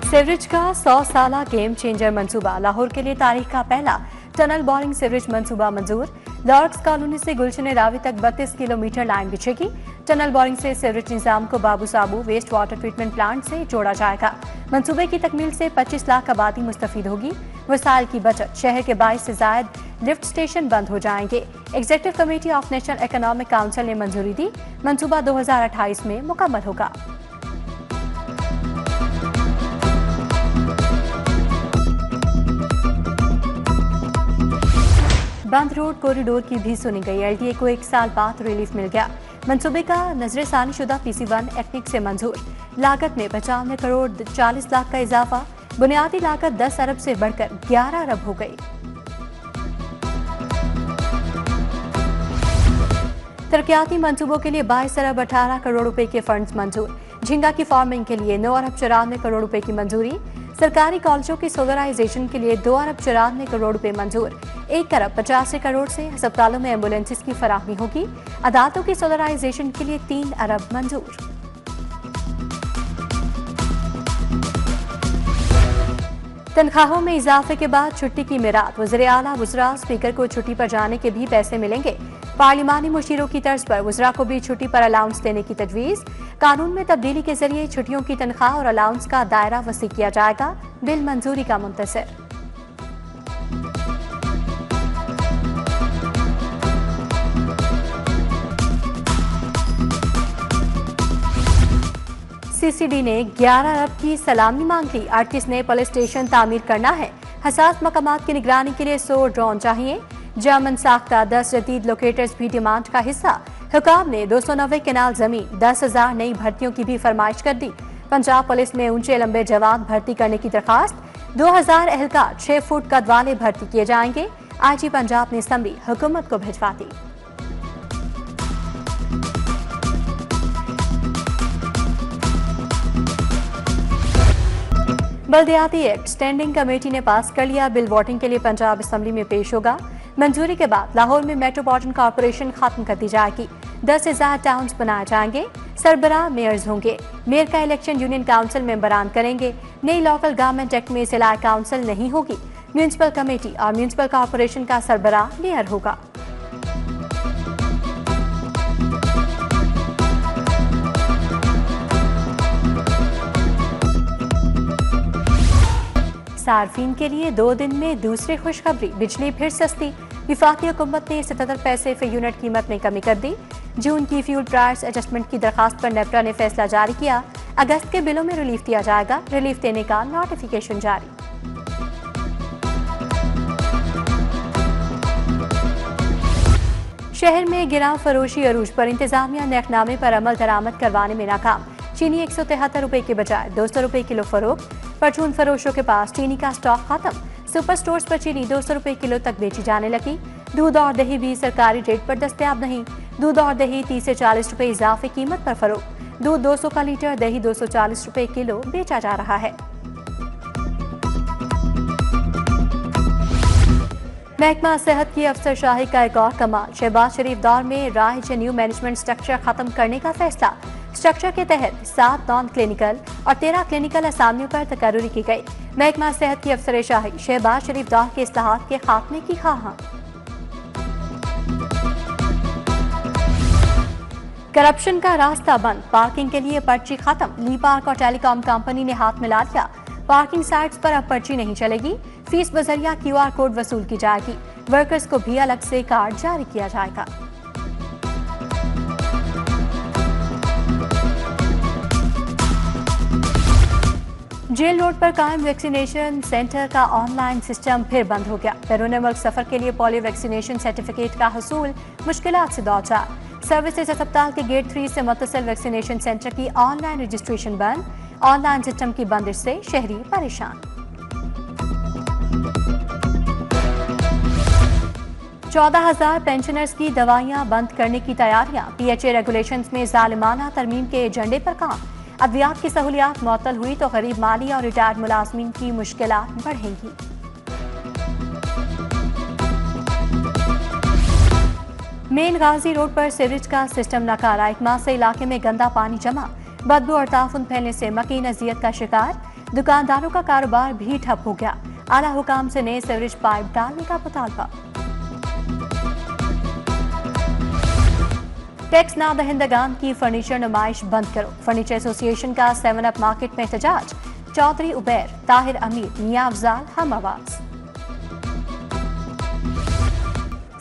Sewerage का 100 साला game changer मंसूबा। लाहौर के लिए तारीख का पहला टनल बोरिंग सीवरेज मंसूबा मंजूर। लॉर्ड्स कॉलोनी से गुलशन रावी तक 32 किलोमीटर लाइन बिछेगी। टनल बोरिंग से सीवरेज निजाम को बाबू साबू वेस्ट वाटर ट्रीटमेंट प्लांट से जोड़ा जाएगा। मंसूबे की तकमील से 25 लाख आबादी मुस्तफीद होगी। वसाइल की बचत, शहर के 22 से जायद लिफ्ट स्टेशन बंद हो जाएंगे। Executive committee of national economic council ने मंजूरी दी। मंसूबा 2028 में मुकम्मल होगा। बंद रोड कॉरिडोर की भी सुनी गई। एलडीए को 1 साल बाद रिलीफ मिल गया। मंसूबे का नजरसानी शुदा PC1 एटनिक से मंजूर। लागत में 95 करोड़ 40 लाख का इजाफा। बुनियादी लागत 10 अरब से बढ़कर 11 अरब हो गई। तरक्याती मंसूबों के लिए 22 अरब 18 करोड़ रुपए के फंड्स मंजूर। झींगा की फार्मिंग के लिए 9 अरब 94 करोड़ रुपए की मंजूरी। सरकारी कॉलेजों की सोलराइजेशन के लिए 2 अरब 94 करोड़ रुपए मंजूर। 1 अरब 85 करोड़ से अस्पतालों में एम्बुलेंसेस की फराहमी होगी। अदालतों की सोलराइजेशन के लिए 3 अरब मंजूर। तनख्वाहों में इजाफे के बाद छुट्टी की मिराद। वज़ीर आला वुज़रा स्पीकर को छुट्टी पर जाने के भी पैसे मिलेंगे। पार्लिमानी मुशीरों की तर्ज पर वुज़रा को भी छुट्टी पर अलाउंस देने की तजवीज़। कानून में तब्दीली के जरिए छुट्टियों की तनख्वाह और अलाउंस का दायरा वसी किया जाएगा। बिल मंजूरी का मुंतज़िर। CCD ने 11 अरब की सलामी मांग ली। 38 नए पुलिस स्टेशन तामीर करना है। हसास मकामात की निगरानी के लिए 100 ड्रोन चाहिए। जर्मन साख्ता 10 जदीद लोकेटर्स भी डिमांड का हिस्सा। हुकाम ने 290 केनाल जमीन 10,000 नई भर्तियों की भी फरमाइश कर दी। पंजाब पुलिस में ऊंचे लंबे जवान भर्ती करने की दरखास्त। 2000 एहलकार 6 फुट कद वाले भर्ती किए जाएंगे। IG पंजाब ने असम्बली हुकूमत को भिजवा दी। बल्दियाती एक्ट स्टैंडिंग कमेटी ने पास कर लिया। बिल वोटिंग के लिए पंजाब असम्बली में पेश होगा। मंजूरी के बाद लाहौर में मेट्रोपॉलिटन कॉर्पोरेशन खत्म कर दी जाएगी। 10 से ज्यादा टाउन्स बनाए जाएंगे। सरबराह मेयर्स होंगे। मेयर का इलेक्शन यूनियन काउंसिल मेंबरान करेंगे। नई लोकल गवर्नमेंट एक्ट में जिला काउंसिल नहीं होगी। म्यूनिसिपल कमेटी और म्यूनिसिपल कॉर्पोरेशन का सरबराह मेयर होगा। सार्फिन के लिए 2 दिन में दूसरी खुशखबरी। बिजली फिर सस्ती। विफाकी हुकूमत ने 77 पैसे फी यूनिट कीमत में कमी कर दी। जून की फ्यूल प्राइस एडजस्टमेंट की दरखास्त पर नेपरा ने फैसला जारी किया। अगस्त के बिलों में रिलीफ दिया जाएगा। रिलीफ देने का नोटिफिकेशन जारी। शहर में गिराव फरोशी अरूज पर इंतजामिया नरखनामे पर अमल दरामद करवाने में नाकाम। चीनी 173 रुपए के बजाय 200 रुपए किलो फरोख्त। परचून फरोशों के पास चीनी का स्टॉक खत्म। सुपर स्टोर्स पर चीनी 200 रुपए किलो तक बेची जाने लगी। दूध और दही भी सरकारी रेट पर दस्तयाब नहीं। दूध और दही 30 से 40 रुपए इजाफी कीमत पर फरोख्त। दूध 200 का लीटर, दही 240 रुपए किलो बेचा जा रहा है। महकमा सेहत की अफसरशाही का एक और कमाल। शहबाज शरीफ दौर में राइज न्यू मैनेजमेंट स्ट्रक्चर खत्म करने का फैसला। स्ट्रक्चर के तहत 7 नॉन क्लिनिकल और 13 क्लिनिकल असामियों पर तकर्रुरी की गई। महकमा सेहत की अफसरशाही शहबाज शरीफ दौर के इस्लाहात के खात्मे की ख्वाहां। करप्शन का रास्ता बंद। पार्किंग के लिए पर्ची खत्म। ली पार्क और टेलीकॉम कंपनी ने हाथ मिला लिया। पार्किंग साइट्स पर अब पर्ची नहीं चलेगी। फीस बजरिया QR कोड वसूल की जाएगी। वर्कर्स को भी अलग से कार्ड जारी किया जाएगा। जेल रोड पर कायम वैक्सीनेशन सेंटर का ऑनलाइन सिस्टम फिर बंद हो गया। बैरून मुल्क सफर के लिए पोलियो वैक्सीनेशन सर्टिफिकेट का हसूल मुश्किलात से दो चार। सर्विसेज अस्पताल के गेट 3 से मुत्तसिल वैक्सीनेशन सेंटर की ऑनलाइन रजिस्ट्रेशन बंद। ऑनलाइन सिस्टम की बंदिश से शहरी परेशान। 14,000 पेंशनर्स की दवाइयां बंद करने की तैयारियां। PHA रेगुलेशंस में जालिमाना तरमीम के एजेंडे पर काम। अद्वियात की सहूलियात मुअत्तल हुई तो गरीब माली और रिटायर्ड मुलाजमीन की मुश्किलात बढ़ेंगी। मेन गाजी रोड पर सीवरेज का सिस्टम नाकारा। एक माह से इलाके में गंदा पानी जमा। बदबू और ताफुन फैलने से मकीन अजियत का शिकार। दुकानदारों का कारोबार भी ठप हो गया। आला हुकाम से नए सीवरेज पाइप डालने का मुतालबा। टैक्स ना दहिंदगान की फर्नीचर नुमाइश बंद करो। फर्नीचर एसोसिएशन का 7 अप मार्केट में एहतजाज। चौधरी उबैर, ताहिर अमीर, मियां अफजाल हम आवाज।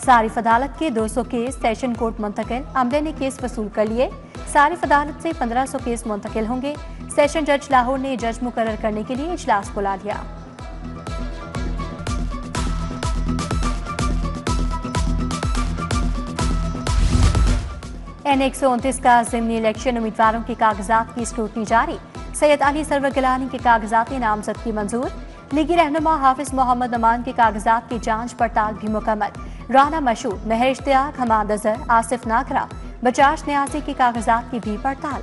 सारिफ अदालत के 200 केस सेशन कोर्ट मुंतकिल। अमले ने केस वसूल कर लिए। सारिफ अदालत से 1500 केस मुंतकिल होंगे। सेशन जज लाहौर ने जज मुकर्रर करने के लिए इजलास बुला लिया। N129 का ज़िमनी इलेक्शन उम्मीदवारों के कागजात की स्क्रूटनी जारी। सैयद अली सरवर गिलानी के कागजात नामजद की मंजूर। लीगी रहनुमा हाफिज मोहम्मद अमान के कागजात की जांच पड़ताल भी मुकम्मल। राना मशहूर, महर इश्तियाक, हमाद अजहर, आसिफ नागरा, बजाज न्याजी के कागजात की भी पड़ताल।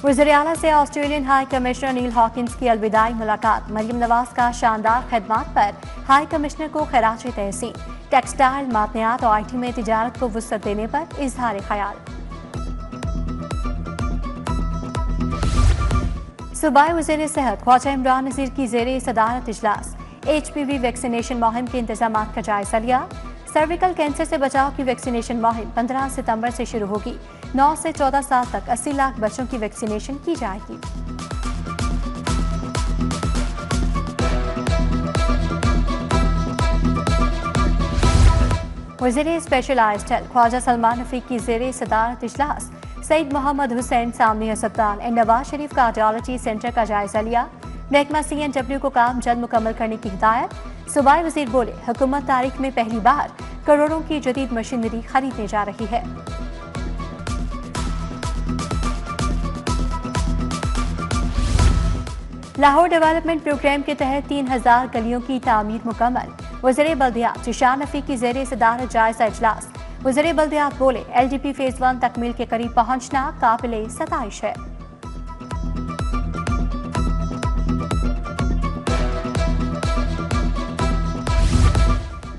वज़ीर आला से ऑस्ट्रेलियन हाई कमिश्नर नील हॉकिंस की अलविदाई मुलाकात। मरियम नवाज का शानदार खिदमात पर हाई कमिश्नर को खराज तहसीन। टेक्सटाइल, मादनियात और IT में तिजारत को वुसअत देने पर इजहार ख्याल। सूबाई वज़ीर सेहत ख्वाजा इमरान नज़ीर की ज़ेरे सदारत इजलास। HPV वैक्सीनेशन मुहिम के इंतजाम का जायजा लिया। सर्विकल कैंसर से बचाव की वैक्सीनेशन मुहिम 15 सितंबर से शुरू होगी। 9 से 14 साल तक 80 लाख बच्चों की वैक्सीनेशन की जाएगी। वज़ीर स्पेशलाइज्ड हेल्थ ख्वाजा सलमान रफीक की ज़ेरे सदारत इजलास। सईद मोहम्मद हुसैन सामनी अस्पताल and Nawaz Sharif cardiology centre का जायजा लिया। महकमा CNW को काम जल्द मुकम्मल करने की हिदायत। सूबाई वज़ीर बोले, हुकूमत तारीख में पहली बार करोड़ों की जदीद मशीनरी खरीदने जा रही है। लाहौर डेवलपमेंट प्रोग्राम के तहत 3000 गलियों की तामीर मुकम्मल। वज़ीर बल्दियात जिशान रफीक की ज़ेरे सदारत जायजा इजलास। वज़ीर बल्दियात बोले, LDP फेज 1 तकमील के करीब पहुंचना काबिले सताइश है।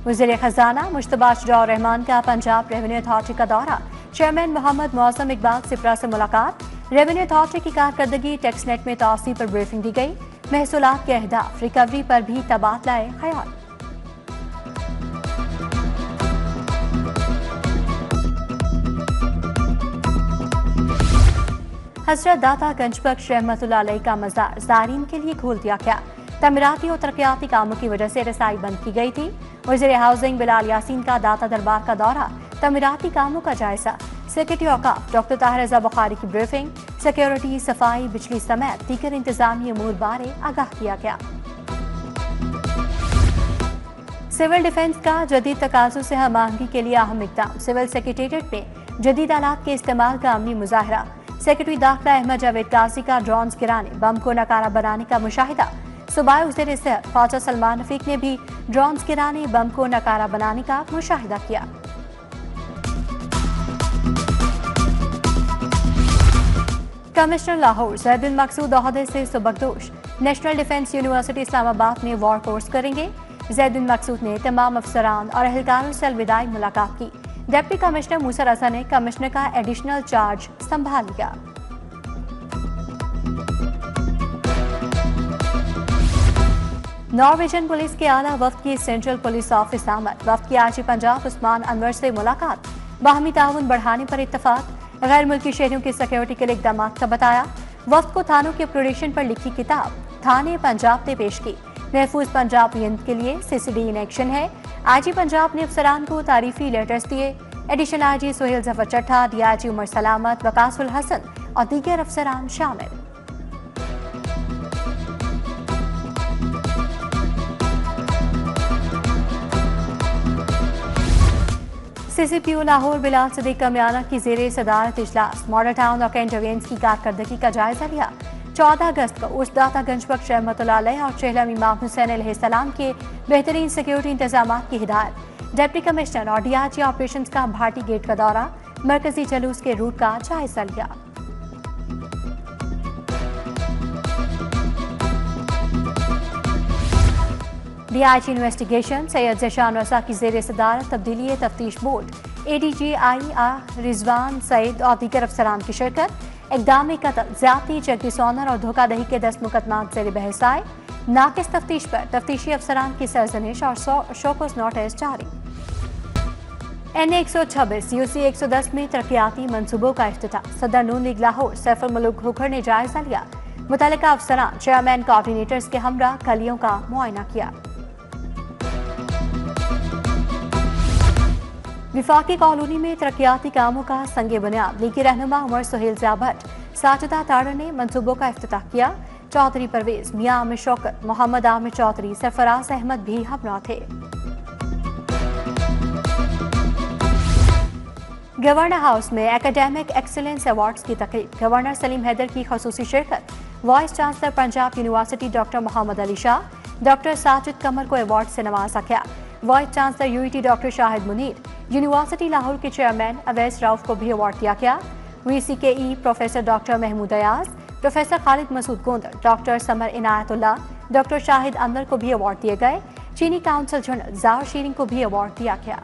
वज़ीर खजाना मुश्तबा शुजा रहमान का पंजाब रेवेन्यू अथॉरिटी का दौरा। चेयरमैन मोहम्मद मौसम इकबाल सिपरा से मुलाकात। रेवेन्यू अथॉरिटी की कारकर्दगी टैक्स नेट में तौसी पर ब्रीफिंग दी गई। महसूलात के अहदाफ रिकवरी पर भी तबादला ख्याल। हजरत दाता गंजबख्श रहमतुल्लाह अलैह का मज़ार ज़ायरीन के लिए खोल दिया गया। तमीराती और तरक्याती कामों की वजह से रसाई बंद की गई थी। वज़ीर हाउसिंग बिलाल यासीन का दाता दरबार का दौरा। तमीराती कामों का जायजा। सेक्रेटरी औकाफ डॉक्टर ताहिर रज़ा बुखारी की ब्रीफिंग। सिक्योरिटी, सफाई, बिजली समेत दीगर इंतजामी अमूर बारे आगाह किया गया। सिविल डिफेंस का जदीद तकाज़ों से हम-आहंगी के लिए अहम इक़दाम। सिविल सेक्रेटेरिएट में जदीद आलात के इस्तेमाल का अमली मुजाहरा। सेक्रेटरी दाखिला अहमद जावेद काजी का ड्रोन्स गिराने, बम को नकारा बनाने का मुशाहिदा। सूबाई वज़ीर सेहत ख्वाजा सलमान रफीक ने भी ड्रोन्स गिराने, बम को नकारा बनाने का मुशाहिदा किया। कमिश्नर लाहौर ज़ैद बिन मकसूद ओहदे से सुबकदोश। नेशनल डिफेंस यूनिवर्सिटी इस्लामाबाद में वॉर कोर्स करेंगे। ज़ैद बिन मकसूद ने तमाम अफसरान और अहलकारों से अलविदाई मुलाकात की। डिप्टी कमिश्नर मूसा रज़ा ने कमिश्नर का एडिशनल चार्ज संभाल लिया। नॉर्वेजियन पुलिस के आला वफ्द की सेंट्रल पुलिस ऑफिस आमद। वफ्द की आजी पंजाब उस्मान अनवर से मुलाकात। बाहमी ताउन बढ़ाने पर इत्तफाक। गैर मुल्की शहरियों की सिक्योरिटी के लिए इक़दाम का बताया। वफ्द को थानों के अपग्रेडेशन पर लिखी किताब थाने पंजाब ने पेश की। महफूज पंजाब यंत्र के लिए CCD इन एक्शन है। आजी पंजाब ने अफसरान को तारीफी लेटर्स दिए। एडिशनल IG सोहेल जफर चट्टा, DIG उमर सलामत, वकासुल हसन और दीगर अफसरान शामिल। CCPO लाहौर बिलाल सदीक कमियाना की ज़ेरे सदारत इजलास। मॉडल टाउन और कैंट अवेंस की कारकर्दगी का जायजा लिया। 14 अगस्त को उर्स दाता गंजबख्श रहमतुल्लाह अलैह और चेहलम इमाम हुसैन अलैहिस्सलाम के बेहतरीन सिक्योरिटी इंतजाम की हिदायत। डिप्टी कमिश्नर और DIG ऑपरेशंस का भाटी गेट का दौरा। मरकजी जलूस के रूट का जायजा लिया। DIG investigation. सैयद ज़ेशान रज़ा की ज़ेरे सदारत तब्दीली तफ्तीश बोर्ड। ADG रिजवान सईद और दीगर अफसरान की शिरकत। इक़दाम कत्ल, ज्यादती, चेक ऑनर और धोखाधड़ी के 10 मुकदमात ज़ेर बहस आए। नाकिस तफ्तीश पर तफ्तीशी अफसरान की सरजनिश और शोकस नोटिस जारी। NA-126 UC 110 में तरक्याती मनसूबों का इफ्तिताह। सदर नून लीग लाहौर सैफुल मुल्क हुक्कर ने जायजा लिया। मुतल्लिका अफसरान, चेयरमैन, कोऑर्डिनेटर्स के हमरा कलियों का मुआयना किया। विफाकी कॉलोनी में तरक्याती कामों का संगे बुनियाद लीगी रहनुमा उमर सुहेल ज़िया भट्ट, साजिदा ताड़र ने मनसूबों का इफ्तिताह किया। चौधरी परवेज, मियां आमिर शौकत, मोहम्मद आमिर चौधरी, सरफराज अहमद भी हमरा थे। गवर्नर हाउस में एकेडमिक एक्सीलेंस अवार्ड्स की तकरीब। गवर्नर सलीम हैदर की खसूसी शिरकत। Vice chancellor Punjab university doctor Mohammad Ali Shah, doctor Sajid Qamar को अवार्ड से नवाजा गया। Vice chancellor UET doctor Shahid Munir, university Lahore के चेयरमैन अवैस राउफ को भी अवार्ड दिया गया। VCKE professor doctor Mahmood Ayaz, professor Khalid Masood Gondar, doctor Samar Inayatullah, doctor Shahid Andar को भी अवार्ड दिए गए। चीनी काउंसिल जनरल जार शीरिंग को भी अवार्ड दिया गया।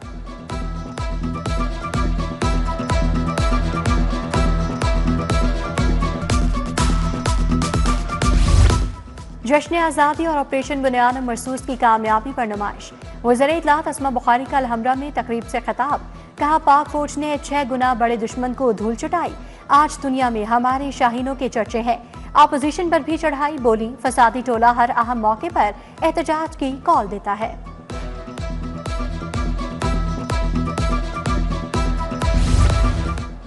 जश्न आज़ादी और ऑपरेशन बुनियान मरसूस की कामयाबी पर नुमाइश। वज़ीर इत्तलात अस्मा बुखारी का अलहमरा में तकरीब से खिताब। कहा, पाक फौज ने 6 गुना बड़े दुश्मन को धूल चटाई। आज दुनिया में हमारे शाहीनों के चर्चे हैं। अपोजिशन पर भी चढ़ाई। बोली, फसादी टोला हर अहम मौके पर एहतजाज की कॉल देता है।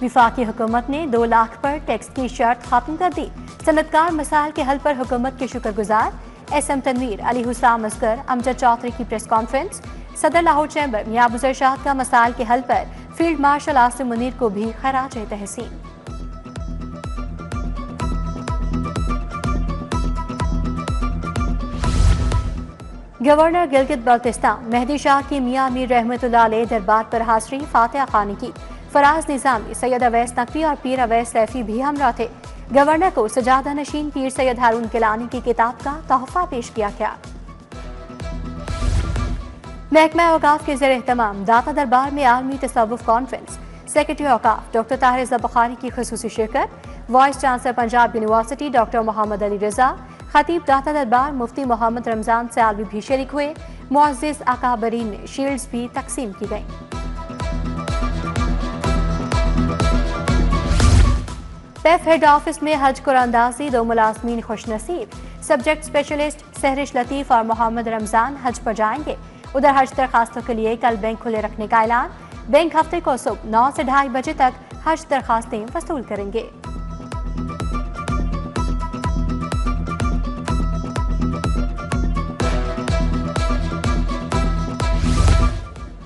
विफाकी हुकूमत ने 2 लाख पर टैक्स की शर्त खत्म कर दी। सनतकार मसाइल के हल पर हुकूमत के शुक्रगुजार। SM तनवीर, अली हुसैन असगर, अमजद चौधरी की प्रेस कॉन्फ्रेंस। सदर लाहौर चैम्बर मियां अबूजर शाह का मसाइल के हल पर फील्ड मार्शल आसिम मुनीर को भी खराज तहसीन। गवर्नर गिलगित बल्तिस्तान मेहदी शाह की मियां अमीर रहमतुल्लाह अलैह दरबार पर हाजिरी फातिहा खानी की। फराज निजामी, सैयद अवैस नकवी और पीर अवैस सैफी भी हमरा थे। गवर्नर को सजादा नशीन पीर सैयद हारून किलानी की किताब का तोहफा पेश किया गया। महकमा औकाफ के ज़ेर एहतमाम दाता दरबार में आलमी तसव्वुफ कॉन्फ्रेंस। सेक्रेटरी औकाफ डॉक्टर ताहिर रज़ा बुखारी की खुसूसी शिरकत। Vice chancellor Punjab university doctor Mohammad Ali Raza, खतीब दाता दरबार मुफ्ती मोहम्मद रमजान सयालवी भी शरीक हुए। मुअज़्ज़िज़ अकाबरीन में शील्ड्स भी तकसीम की गई। पैफ हेड ऑफिस में हज कुरानंदाजी, 2 मुलाजमीन खुश नसीब। सब्जेक्ट स्पेशलिस्ट सहरिश लतीफ और मोहम्मद रमजान हज पर जाएंगे। उधर हज दरखास्तों के लिए कल बैंक खुले रखने का ऐलान। बैंक हफ्ते को सुबह 9 से 2:30 बजे तक हज दरखास्तें वसूल करेंगे।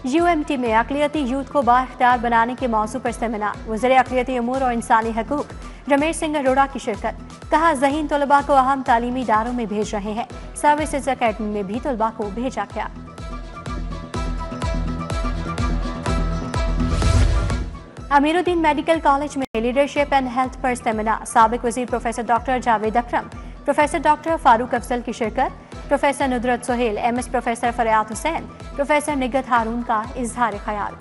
UMT में अक़लियती यूथ को बाइख्तियार बनाने के मौजू पर सेमिनार। वज़ीर अक़लियती उमूर और इंसानी हकूक़ रमेश सिंह अरोड़ा की शिरकत। कहा, ज़हीन तलबा को अहम तालीमी इदारों में भेज रहे हैं। सर्विसेज अकेडमी में भी तलबा को भेजा गया। अमीरुद्दीन मेडिकल कॉलेज में लीडरशिप एंड हेल्थ पर सेमिनार। साबिक वज़ीर प्रोफेसर डॉक्टर जावेद अकरम, प्रोफेसर डॉक्टर फारूक अफजल की शिरकत। प्रोफेसर नुदरत सोहेल, MS प्रोफेसर फरियाद हुसैन, प्रोफेसर निगत हारून का इजहार ख्याल।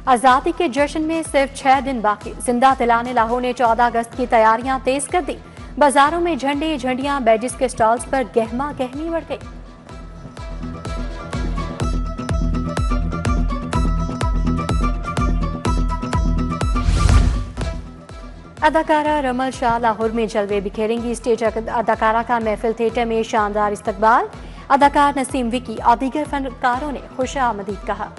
आज़ादी के जश्न में सिर्फ 6 दिन बाकी। जिंदा दिलाने लाहौर ने 14 अगस्त की तैयारियां तेज कर दी। बाजारों में झंडे, झंडियां, बैजेस के स्टॉल्स पर गहमा गहमी बढ़ गई। अदाकारा रमल शाह लाहौर में जलवे बिखेरेंगी। स्टेज अदाकारा का महफिल थिएटर में शानदार इस्तकबाल। अदाकार नसीम विकी और दीगर फनकारों ने खुश आमदीद कहा।